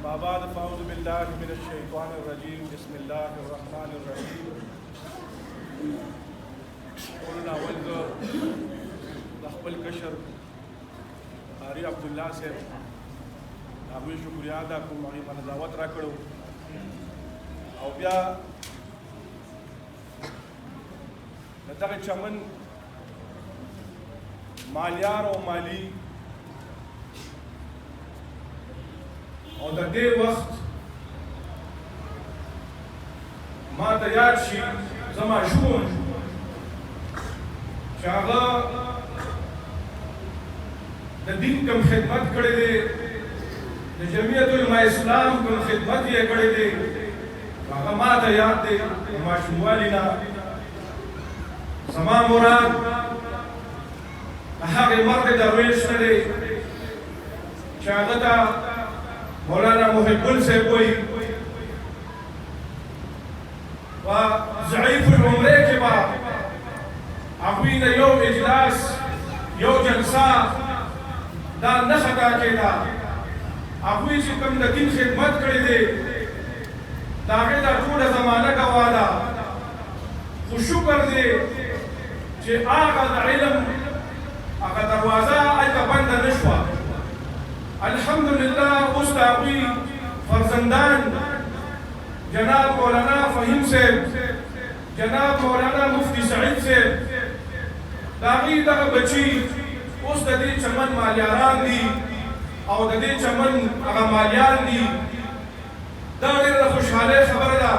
ما بعد فاعوذ بالله من الشيطان الرجيم بسم الله الرحمن الرحيم قلنا ولد خپل کشر قاری عبدالله صاحب هغوی شکریه ادا کوم هغې ته دعوت راکړو او بیا د دغه چمن مالیار او مالی او د دې وخت ما ته یاد شي زه ماشوم چې هغه د دین کوم خدمت کړی دی د جمعیت علماء اسلام کوم خدمت یې کړی دی هغه ما ته یاد دی د ماشوموالي نه زما مراد د هغې مرد درویش نه دی چې هغه ته مولانا محب صاحب وایي و ضعیف العمرې کې به هغوی د یو اجلاس یو جلسه دا نه خطا کېده هغوی چې کوم د دین خدمت کړی دی د هغې دا ټوله زمانه ګواه ده خو شکر دی چې هغه د علم هغه دروازه هلته بنده نه شوه الحمدلله اوس د هغوی فرزندان جناب مولانا فهیم صاحب جناب مولانا مفتی سعید صاحب د هغوی دغه بچي اوس د دې چمن مالیاران دي او د دې چمن هغه مالیان دي دا ډېره خوشحالۍ خبره ده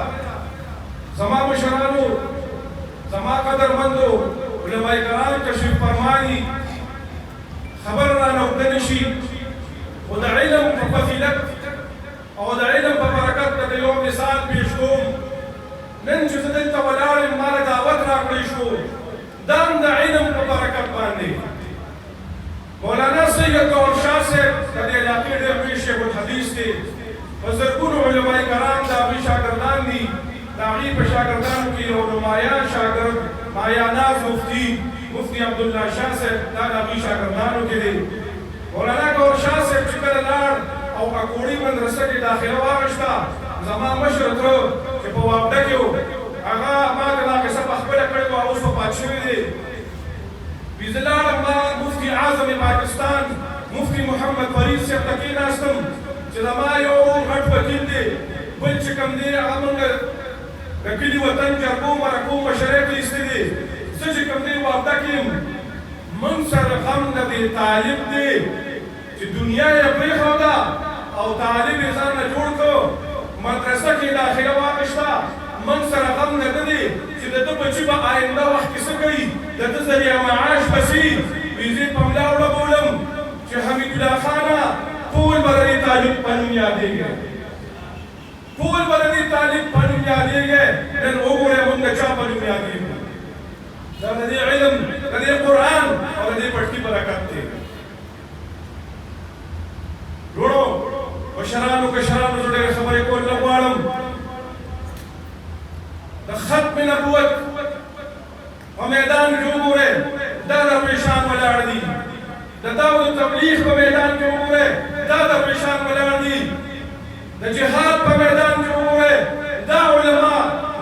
زما مشرانو زما قدرمندو علماء کرام تشریف فرمایي خبره رانه اوږده نه شي خو د علم په فضیلت او د علم په برکت ته یو مثال پیش کوم نن چې زه دلته ولاړ یم ما له دعوت راکړی شو دا هم د علم په برکت باندې مولانا سید گور شاه صاحب د دې علاقې ډېر لوی شیخ الحدیث دی په زرګونو علماء کرام د هغوی شاګردان دي د هغوی په شاګردانو کې یو نمایان شاګرد مایاناز مفتی عبدالله شاه صاحب دا د هغوی شاګردانو کې دی مولانا گور شاه صاحب چې کله لاړ او اکوړي مدرسه کې داخله واخیسته زما مشر تره چې په وابډه کې و هغه ما ته دا قصه پخپله کړې وه اوس وفات شوی دی زه لاړم ما مفتی اعظم پاکستان مفتی محمد فرید صاحب ته کېناستم چې زما یو غټ وکیل دی بل چې کوم دی هغه مونږ د کلي وطن جرګو مرکو مشرۍ ته ایستې دی زه چې کوم دی وابډه کې یم مونږ سره غم د دې طالب دی چې دنیا یې پرېښوده او طالب یې ځان نه جوړ کړو مدرسه کې داخله واخیسته مونږ سره غم نه ده دی چې د ده بچي به آینده وخت کې څه کوي د ده ذریعه معاش به سي ویزې په ملا وړبولم چې حمیدالله خانه ټول به د دې طالب په نوم یادېږي ټول به د دې طالب په نوم یادېږي نن وګورئ مونږ د چا په نوم یادېږو دا د دې علم د دې قرآن او د دې پټکي برکت دی وروڼو مشرانو کشرانو زه ډېرې خبرې کول نه غواړم د ختم نبوت په میدان کې وګورئ دا درویشان ولاړ دي د دعوت تبلیغ په میدان کې وګورئ دا درویشان ولاړ دي د جهاد په میدان کې وګورئ دا علما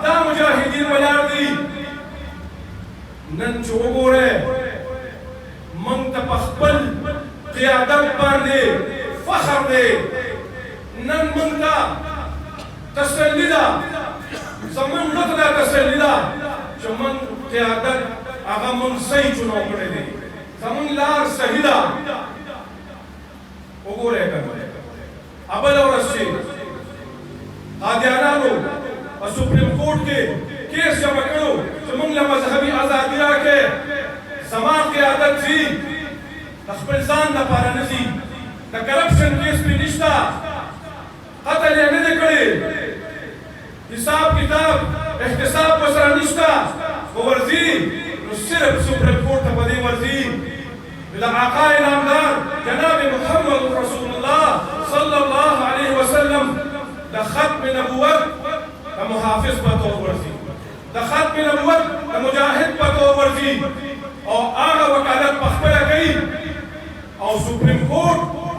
دا مجاهدین ولاړ دي نن چې وګورئ موږ ته په خپل قیادت باندې فخر دی نن موږ ته تسلي ده زمون لږ دا تسلي ده چې موږ قیادت هغه موږ صحیح چناو کړی دی زمون لار صحیح ده وګورئ که بله ورځ چې قادیانانو په سپریم کورټ کې کیس جمع کړو چې موږ له مذهبي ازادي راکړې زما قیادت ځي د خپل ځان دپاره نه ځي د کرپشن کیس پرې نشته قتل یې نه دی کړی حساب کتاب احتساب ورسره نشته خو ورځي نو صرف سپریم کورټ ته په دې ورځي د آقا نامدار جناب محمد رسول الله صلی الله علیه وسلم د ختم نبوت د محافظ په طور ورځي د ختم نبوت د مجاهد په طور ورځي او هغه وکالت په خپله کوي او سپریم کورټ